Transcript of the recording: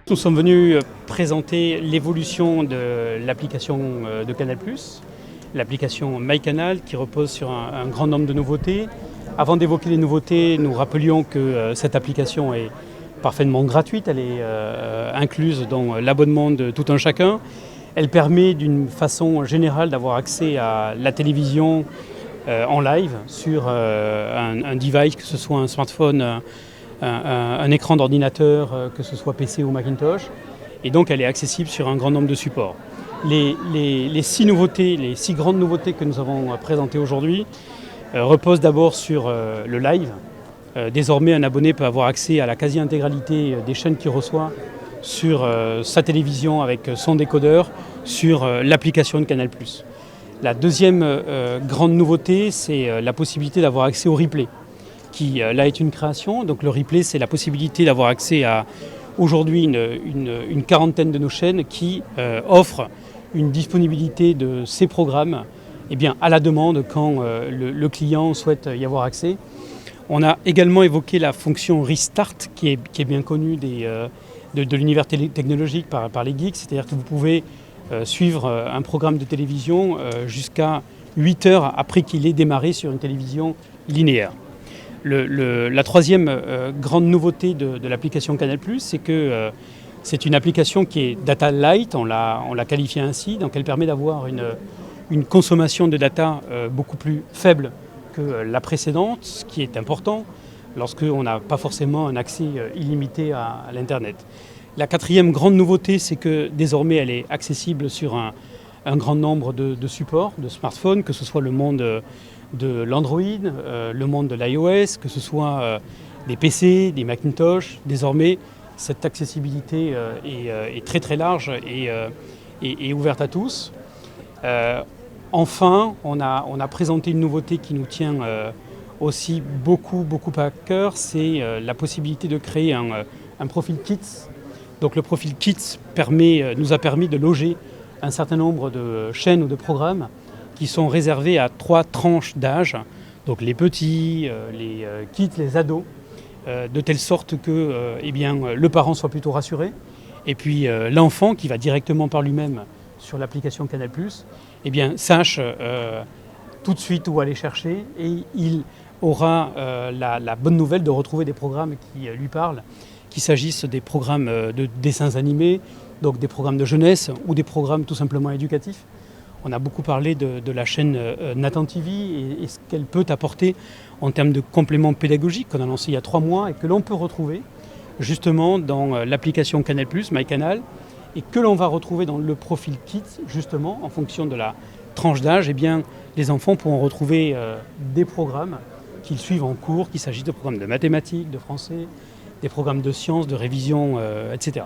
Nous sommes venus présenter l'évolution de l'application de Canal+, l'application MyCanal qui repose sur un grand nombre de nouveautés. Avant d'évoquer les nouveautés, nous rappelions que cette application est parfaitement gratuite, elle est incluse dans l'abonnement de tout un chacun. Elle permet d'une façon générale d'avoir accès à la télévision en live sur un device, que ce soit un smartphone, un écran d'ordinateur, que ce soit PC ou Macintosh, et donc elle est accessible sur un grand nombre de supports. Les six grandes nouveautés que nous avons présentées aujourd'hui reposent d'abord sur le live. Désormais, un abonné peut avoir accès à la quasi-intégralité des chaînes qu'il reçoit sur sa télévision avec son décodeur sur l'application de Canal+. La deuxième grande nouveauté, c'est la possibilité d'avoir accès au replay, qui là est une création. Donc le replay, c'est la possibilité d'avoir accès à aujourd'hui une quarantaine de nos chaînes qui offrent une disponibilité de ces programmes à la demande quand le client souhaite y avoir accès. On a également évoqué la fonction Restart qui est bien connue de l'univers technologique par les geeks, c'est-à-dire que vous pouvez suivre un programme de télévision jusqu'à 8 heures après qu'il ait démarré sur une télévision linéaire. La troisième grande nouveauté de l'application Canal+, c'est que c'est une application qui est data light, on l'a qualifiée ainsi, donc elle permet d'avoir une consommation de data beaucoup plus faible que la précédente, ce qui est important lorsqu'on n'a pas forcément un accès illimité à l'Internet. La quatrième grande nouveauté, c'est que désormais elle est accessible sur un grand nombre de supports, de smartphones, que ce soit le monde de l'Android, le monde de l'iOS, que ce soit des PC, des Macintosh. Désormais, cette accessibilité est très très large et ouverte à tous. Enfin, on a présenté une nouveauté qui nous tient aussi beaucoup à cœur, c'est la possibilité de créer un profil Kids. Donc le profil Kids nous a permis de loger un certain nombre de chaînes ou de programmes qui sont réservés à 3 tranches d'âge, donc les petits, les kids, les ados, de telle sorte que le parent soit plutôt rassuré, et puis l'enfant qui va directement par lui-même sur l'application Canal+, sache tout de suite où aller chercher, et il aura la bonne nouvelle de retrouver des programmes qui lui parlent, qu'il s'agisse des programmes de dessins animés, donc des programmes de jeunesse ou des programmes tout simplement éducatifs. On a beaucoup parlé de la chaîne Nathan TV et ce qu'elle peut apporter en termes de compléments pédagogiques qu'on a lancé il y a 3 mois et que l'on peut retrouver justement dans l'application Canal+, MyCanal, et que l'on va retrouver dans le profil Kids justement en fonction de la tranche d'âge. Les enfants pourront retrouver des programmes qu'ils suivent en cours, qu'il s'agisse de programmes de mathématiques, de français, des programmes de sciences, de révision, etc.